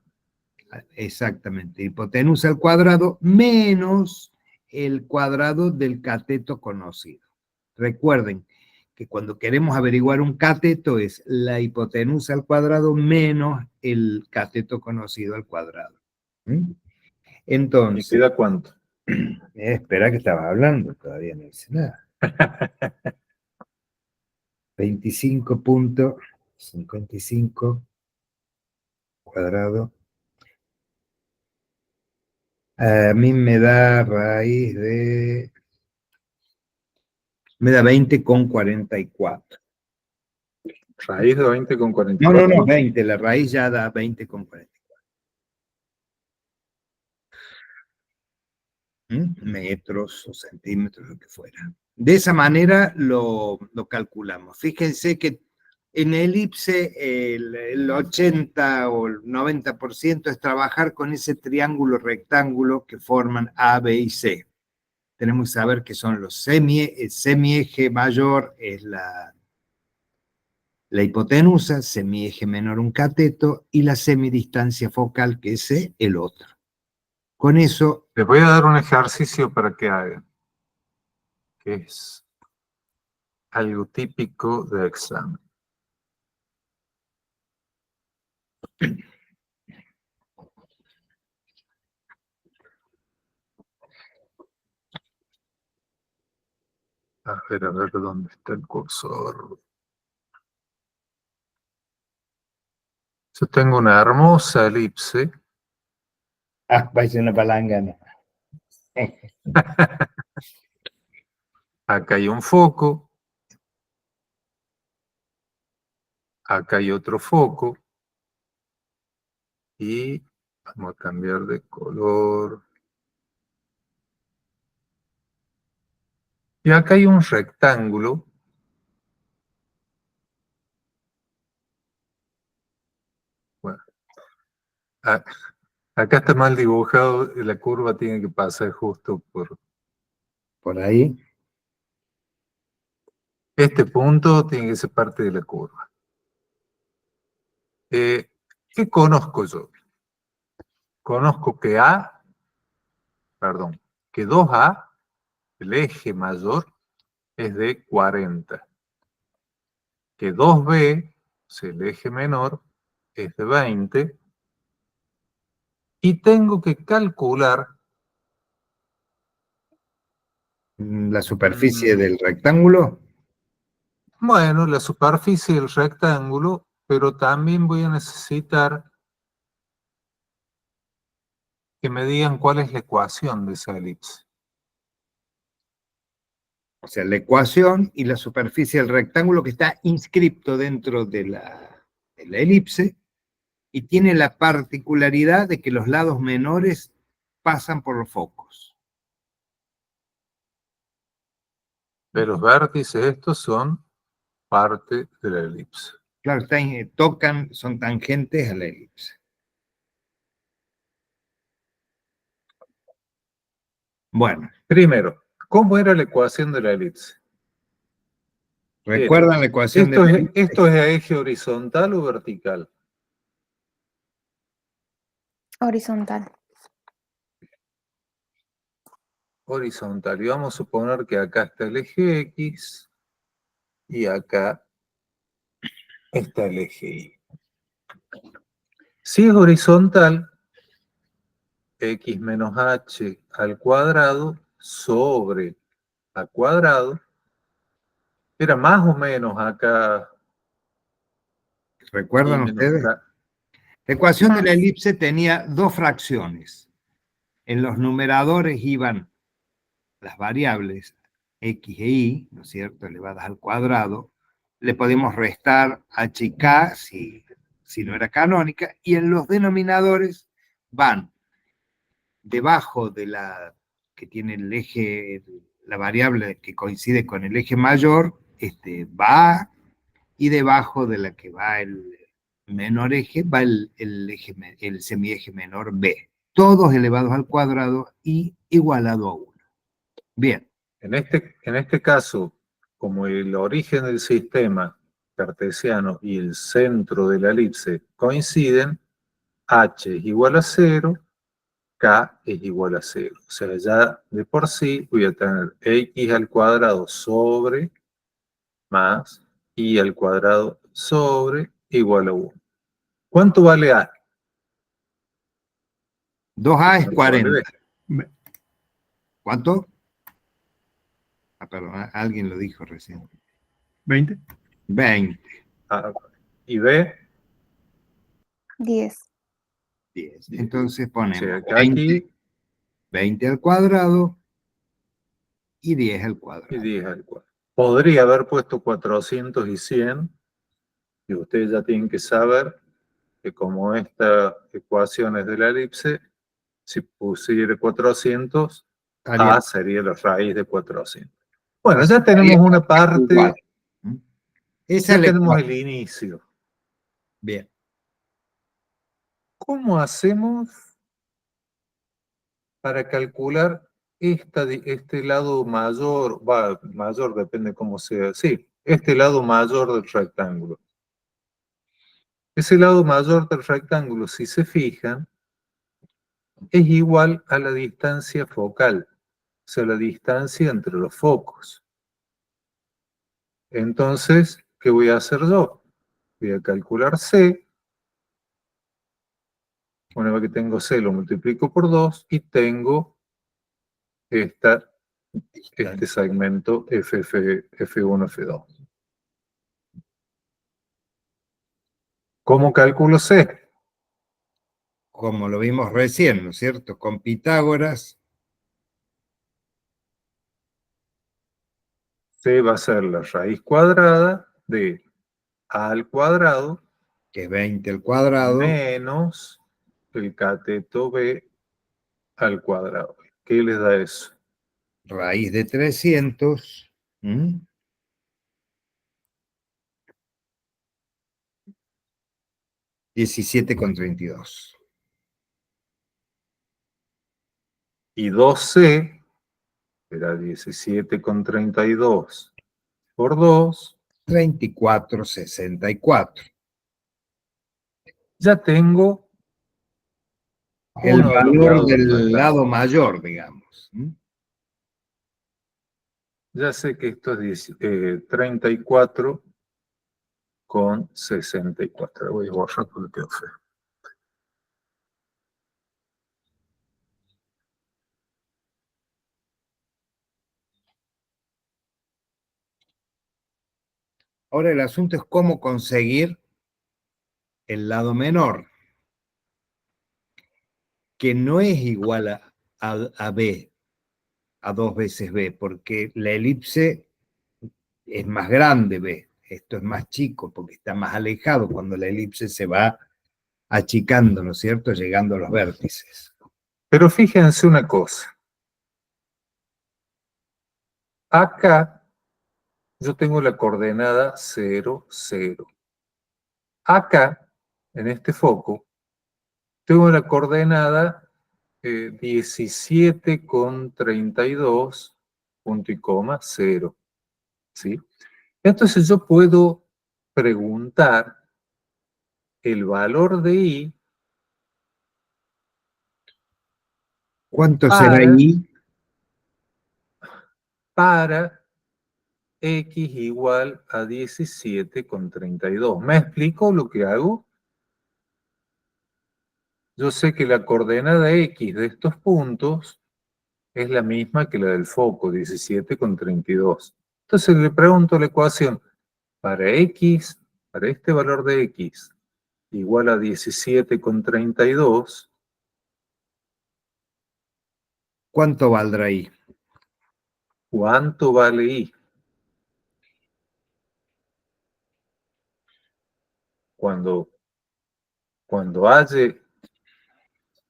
exactamente, hipotenusa al cuadrado menos el cuadrado del cateto conocido. Recuerden que cuando queremos averiguar un cateto es la hipotenusa al cuadrado menos el cateto conocido al cuadrado. ¿Y Entonces, queda cuánto? espera que estaba hablando, todavía no hice nada. 25,55 cuadrado. A mí me da raíz de... Me da 20,44. Raíz de No, 20,44. 20. La raíz ya da 20,44. Metros o centímetros, lo que fuera. De esa manera lo calculamos. Fíjense que en elipse el 80 o el 90% es trabajar con ese triángulo rectángulo que forman A, B y C. Tenemos que saber que son los el semieje mayor es la hipotenusa, semieje menor un cateto y la semidistancia focal que es el otro. Con eso, Les voy a dar un ejercicio para que hagan, que es algo típico de examen. A ver dónde está el cursor. Yo tengo una hermosa elipse. va a ser una palangana. Acá hay un foco. Acá hay otro foco. Y vamos a cambiar de color. Y acá hay un rectángulo. Bueno, acá está mal dibujado. La curva tiene que pasar justo por... Por ahí. Este punto tiene que ser parte de la curva. ¿Qué conozco yo? Conozco que que 2A, el eje mayor, es de 40. Que 2B, o sea, el eje menor, es de 20. Y tengo que calcular... La superficie del rectángulo. Bueno, la superficie del rectángulo, pero también voy a necesitar que me digan cuál es la ecuación de esa elipse. O sea, la ecuación y la superficie del rectángulo que está inscripto dentro de la elipse y tiene la particularidad de que los lados menores pasan por los focos. De los vértices estos son parte de la elipse. Claro, son tangentes a la elipse. Bueno, Primero, ¿cómo era la ecuación de la elipse? ¿recuerdan la ecuación de la elipse? ¿Esto es a eje horizontal o vertical? Horizontal. Horizontal. Y vamos a suponer que acá está el eje X y acá está el eje Y. Si es horizontal, X menos H al cuadrado sobre A cuadrado, era más o menos acá Y ¿Recuerdan menos ustedes? K. La ecuación de la Más. elipse tenía dos fracciones. En los numeradores iban las variables X e Y, ¿no es cierto?, elevadas al cuadrado, le podemos restar H y K si no era canónica, y en los denominadores van debajo de la que tiene el eje, la variable que coincide con el eje mayor, va A, y debajo de la que va el menor eje, va el semieje menor B. Todos elevados al cuadrado y igualado a 1. Bien. En este caso, como el origen del sistema cartesiano y el centro de la elipse coinciden, h es igual a 0, k es igual a 0. O sea, ya de por sí voy a tener x al cuadrado sobre más y al cuadrado sobre igual a 1. ¿Cuánto vale a? 2A es ¿Cuánto vale 40. b? ¿Cuánto? Ah, perdón, alguien lo dijo recién. 20. 20. Ah, ¿y b? 10. 10. Entonces O ponemos sea, que 20, aquí 20 al cuadrado y 10 al y cuadrado. 10 al cuadrado. Podría haber puesto 400 y 100, y ustedes ya tienen que saber que como esta ecuación es de la elipse, si pusiera 400, Estaría- a sería la raíz de 400. Bueno, ya tenemos una igual. parte, Esa es ya la tenemos ecuación. el inicio. Bien. ¿Cómo hacemos para calcular este lado mayor? Mayor depende cómo sea. Sí, este lado mayor del rectángulo. Ese lado mayor del rectángulo, si se fijan, es igual a la distancia focal, o sea, la distancia entre los focos. Entonces, ¿qué voy a hacer yo? Voy a calcular C. Una vez que tengo C, lo multiplico por 2 y tengo este segmento F1, F2. ¿Cómo calculo C? Como lo vimos recién, ¿no es cierto? Con Pitágoras, C va a ser la raíz cuadrada de A al cuadrado que es 20 al cuadrado, menos el cateto B al cuadrado. ¿Qué les da eso? raíz de 300, 17,32. Y 2C será 17,32 por 2. 34,64. Ya tengo El uno de los valor lados del del lado rectángulo. mayor, digamos. Ya sé que esto es 34,64. Voy a borrar porque quedó feo. Ahora el asunto es cómo conseguir el lado menor, que no es igual a B, a 2 veces B, porque la elipse es más grande B. Esto es más chico porque está más alejado cuando la elipse se va achicando, ¿no es cierto?, llegando a los vértices. Pero fíjense una cosa. Acá yo tengo la coordenada 0, 0. Acá, en este foco, tengo la coordenada 17,32, punto y coma, 0. ¿Sí? Entonces yo puedo preguntar el valor de I ¿Cuánto será I? para X igual a 17,32. ¿Me explico lo que hago? Yo sé que la coordenada X de estos puntos es la misma que la del foco, 17,32. Entonces le pregunto la ecuación, para X, para este valor de X igual a 17,32, ¿Cuánto valdrá I? ¿Cuánto vale I? Cuando halle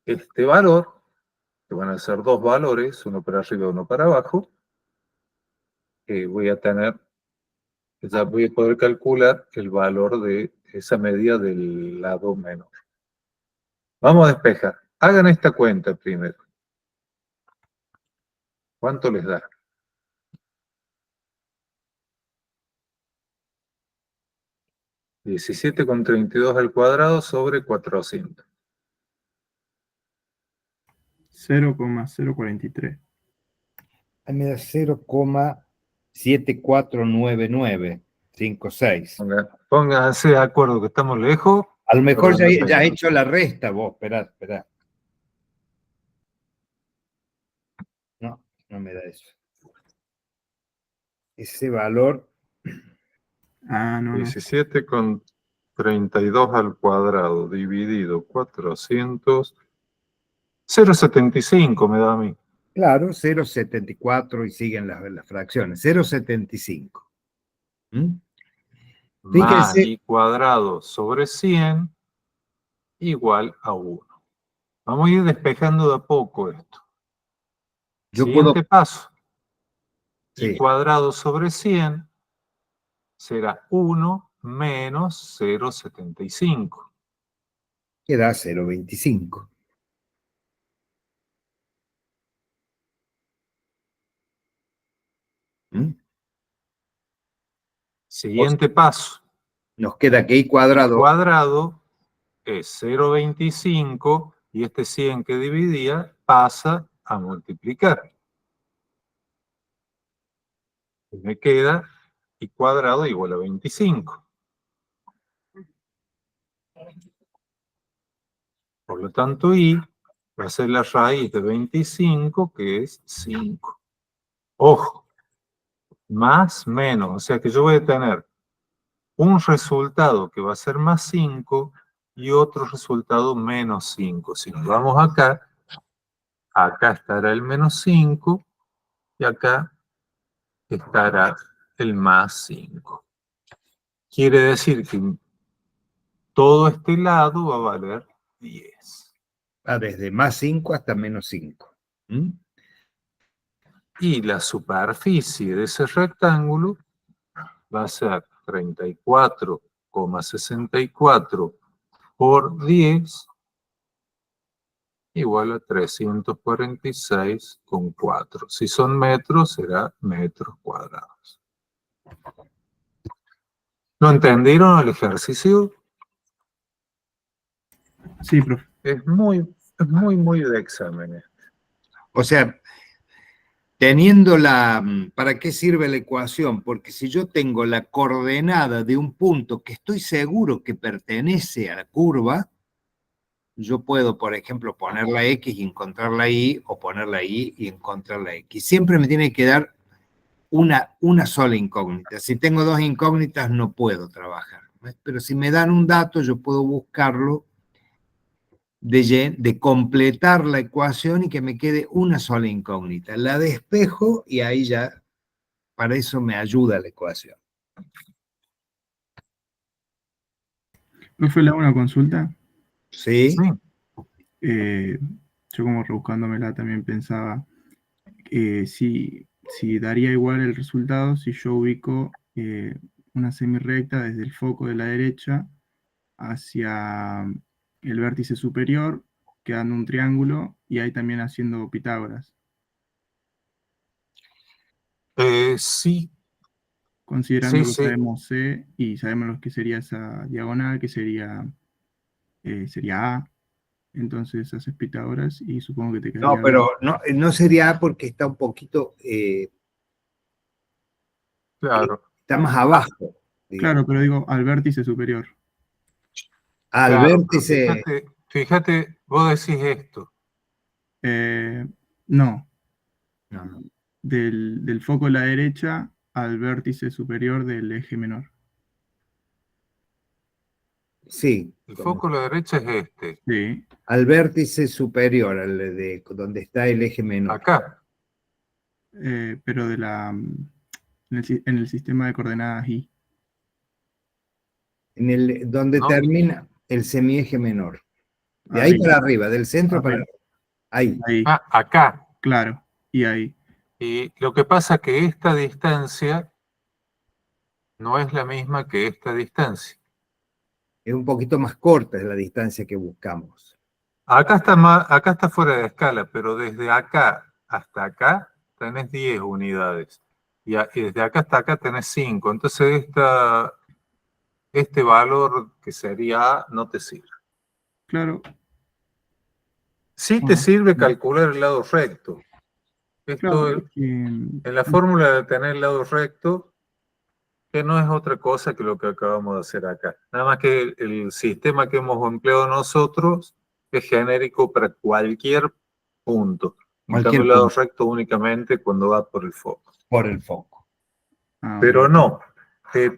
este valor, que van a ser dos valores, uno para arriba y uno para abajo, voy a tener, ya voy a poder calcular el valor de esa medida del lado menor. Vamos a despejar. Hagan esta cuenta primero. ¿Cuánto les da? 17,32 al cuadrado sobre 400. 0,043. Ahí me da 0,749956. Pónganse de acuerdo que estamos lejos. A lo mejor Pero ya has hecho la resta vos, esperá. No, no me da eso. Ese valor, Ah, no. 17,32 al cuadrado dividido 400. 0,75 me da a mí. claro, 0,74 y siguen las fracciones. 0,75. Más Fíjense, I cuadrado sobre 100 igual a 1. Vamos a ir despejando de a poco esto. yo Siguiente puedo. paso. Sí, I cuadrado sobre 100 será 1 menos 0,75. que da 0,25. Siguiente paso. Nos queda que I I cuadrado. cuadrado es 0,25 y este 100 que dividía pasa a multiplicar. Y me queda I cuadrado igual a 25. Por lo tanto, I va a ser la raíz de 25, que es 5. Ojo, más menos, o sea que yo voy a tener un resultado que va a ser más 5 y otro resultado menos 5. Si nos vamos acá estará el menos 5 y acá estará el más 5. Quiere decir que todo este lado va a valer 10. Va desde más 5 hasta menos 5. Y la superficie de ese rectángulo va a ser 34,64 por 10 igual a 346,4. Si son metros, será metros cuadrados. ¿No entendieron el ejercicio? Sí, profe. Es muy de exámenes. O sea, ¿para qué sirve la ecuación? Porque si yo tengo la coordenada de un punto que estoy seguro que pertenece a la curva, yo puedo, por ejemplo, poner la X y encontrar la Y, o poner la Y y encontrar la X. Siempre me tiene que dar una sola incógnita. Si tengo dos incógnitas, no puedo trabajar. Pero si me dan un dato, yo puedo buscarlo, de completar la ecuación y que me quede una sola incógnita. La despejo y ahí ya, para eso me ayuda la ecuación. Profe, le hago una consulta. ¿Sí? Sí. Yo como rebuscándomela también pensaba si daría igual el resultado si yo ubico una semirrecta desde el foco de la derecha hacia el vértice superior, quedando un triángulo, y ahí también haciendo Pitágoras. Sí. Considerando que Sí. sabemos C y sabemos lo que sería esa diagonal, que sería A, entonces haces Pitágoras y supongo que te quedaría No, pero bien. no sería A porque está un poquito, Claro. está más abajo, digamos. Claro, pero digo, al vértice superior. Al Claro, vértice, pero fíjate, vos decís esto. No, no. del foco a la derecha al vértice superior del eje menor. Sí, El foco a la derecha es este. Sí, al vértice superior, donde está el eje menor. Acá. pero de en el sistema de coordenadas Y. Donde No. termina el semieje menor. De ahí Arriba. para arriba, del centro para Arriba. arriba. Ahí. Ahí, Ah, acá. claro, y ahí. Y lo que pasa es que esta distancia no es la misma que esta distancia. Es un poquito más corta es la distancia que buscamos. Acá está fuera de escala, pero desde acá hasta acá tenés 10 unidades. Y desde acá hasta acá tenés 5. Entonces este valor que sería A no te sirve. Claro, Sí te sirve sí. calcular el lado recto. claro, Esto es que, en la fórmula de tener el lado recto, que no es otra cosa que lo que acabamos de hacer acá. Nada más que el sistema que hemos empleado nosotros es genérico para cualquier punto. En Cualquier cambio, el lado punto. recto únicamente cuando va por el foco. Por el foco. ok. Pero no,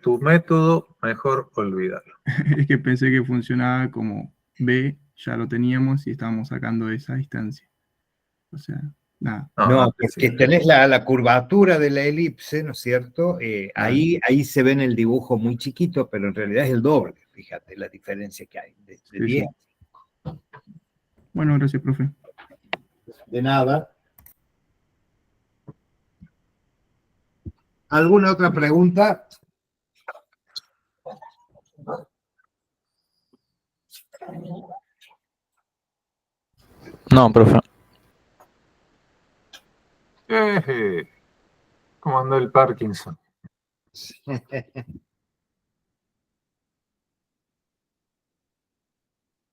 tu método, mejor olvídalo. Es que pensé que funcionaba como B, ya lo teníamos y estábamos sacando esa distancia. O sea, nada. No, te porque sirve. tenés la curvatura de la elipse, ¿no es cierto? Ahí se ve en el dibujo muy chiquito, pero en realidad es el doble. Fíjate la diferencia que hay. De Sí, 10. sí. Bueno, gracias, profe. De nada. ¿Alguna otra pregunta? No, profe. ¿Cómo anda el Parkinson?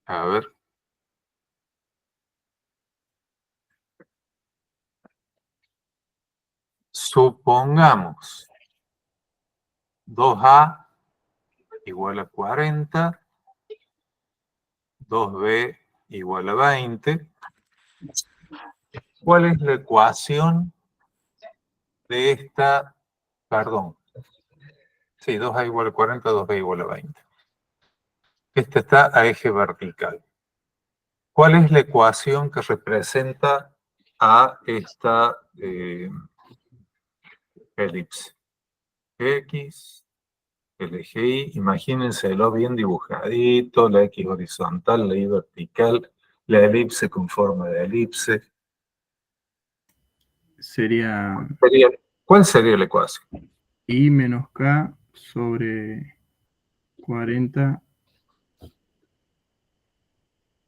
A ver. Supongamos 2A igual a 40, 2B igual a 20. ¿Cuál es la ecuación de esta? Perdón. Sí, 2A igual a 40, 2B igual a 20. Esta está a eje vertical. ¿Cuál es la ecuación que representa a esta elipse? X, el eje Y, imagínenselo bien dibujadito, la X horizontal, la Y vertical, la elipse con forma de elipse. Sería ¿Cuál sería la ecuación? I menos K sobre 40.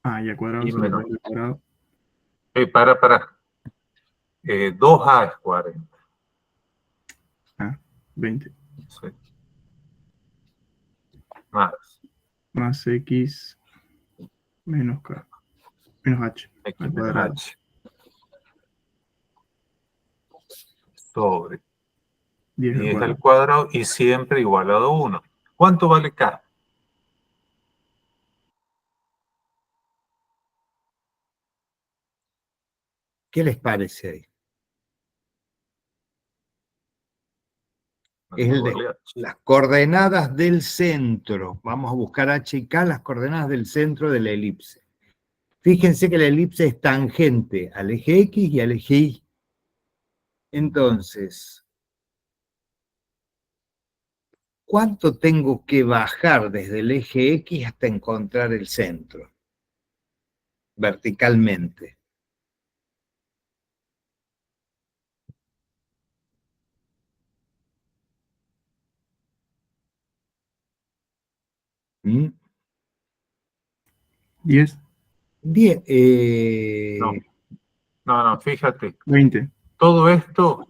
Y al cuadrado Y sobre menos. 40 al cuadrado. Para. 2A es 40. 20. Sí. Más. Más X menos K. Menos H. X Al menos cuadrado. H. Sobre 10 al 10 al cuadrado. cuadrado y siempre igualado a 1. ¿Cuánto vale K? ¿Qué les parece ahí? Es el de Vale H. las coordenadas del centro. Vamos a buscar H y K, las coordenadas del centro de la elipse. Fíjense que la elipse es tangente al eje X y al eje Y. Entonces, ¿cuánto tengo que bajar desde el eje X hasta encontrar el centro? Verticalmente. ¿Mm? 10. 10. No, fíjate. 20. Todo esto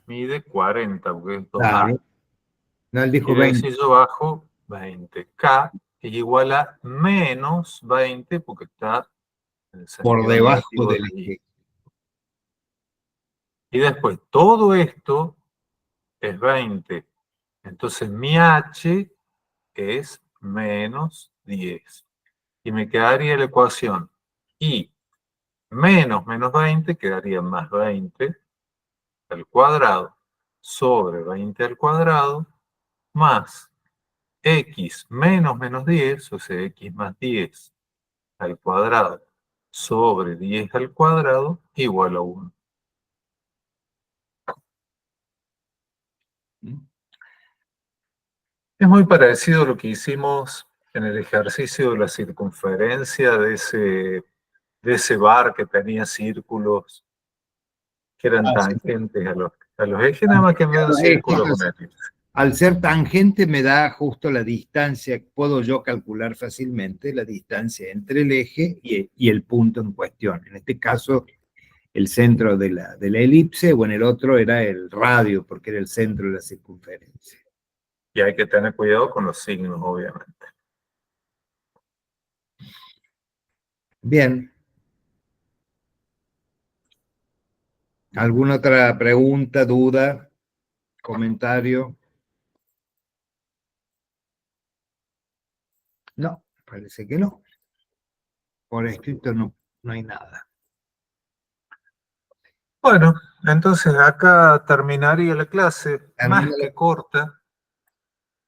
mide 40, porque es 2A. Claro. No, él dijo Quiere 20. decir yo bajo 20. K es igual a menos 20 porque está en el Por sentido debajo negativo del de eje. Y. Y después todo esto es 20. Entonces mi H es menos 10. Y me quedaría la ecuación Y menos 20 quedaría más 20 al cuadrado sobre 20 al cuadrado más X menos 10, o sea, X más 10 al cuadrado sobre 10 al cuadrado igual a 1. Es muy parecido a lo que hicimos en el ejercicio de la circunferencia de ese bar que tenía círculos que eran Sí. tangentes a los ejes, nada más que en vez de un círculo con elipse. Al ser tangente me da justo la distancia, puedo yo calcular fácilmente la distancia entre el eje y el punto en cuestión. En este caso, el centro de la elipse, o en el otro era el radio, porque era el centro de la circunferencia. Y hay que tener cuidado con los signos, obviamente. Bien. ¿Alguna otra pregunta, duda, comentario? No, parece que no. Por escrito no hay nada. Bueno, entonces acá terminaría la clase, más Termina que corta.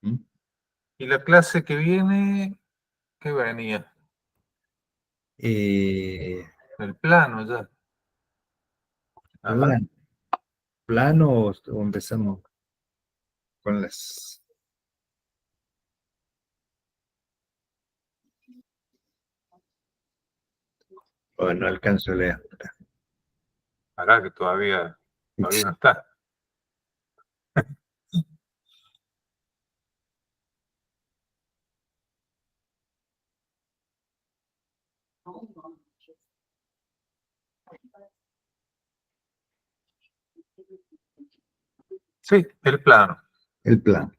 ¿Mm? Y la clase que viene, ¿qué venía? El plano ya. Ajá. ¿Plano o empezamos con las... Bueno, no alcanzo a leer. Acá que todavía no está. Sí, el plano. El plano.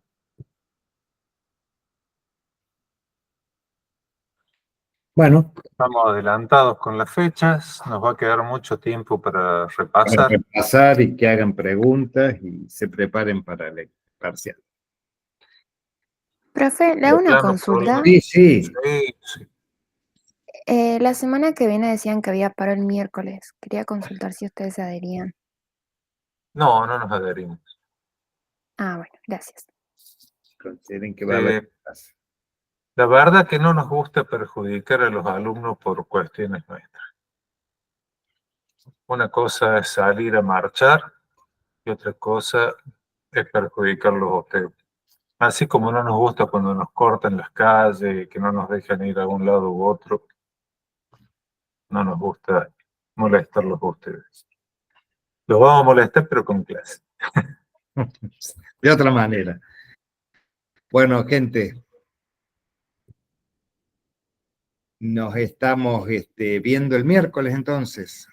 Bueno, Estamos adelantados con las fechas, nos va a quedar mucho tiempo para para repasar. repasar y que hagan preguntas y se preparen para el parcial. Profe, le El hago una plano consulta. probablemente- Sí, Sí. La semana que viene decían que había paro el miércoles. Quería consultar si ustedes se adherían. No, no nos adherimos. Ah, bueno, gracias. consideren que va a haber... La verdad que no nos gusta perjudicar a los alumnos por cuestiones nuestras. Una cosa es salir a marchar y otra cosa es perjudicarlos a ustedes. Así como no nos gusta cuando nos cortan las calles, que no nos dejan ir a un lado u otro, no nos gusta molestarlos a ustedes. Los vamos a molestar, pero con clase. De otra manera. Bueno, gente, nos estamos viendo el miércoles entonces.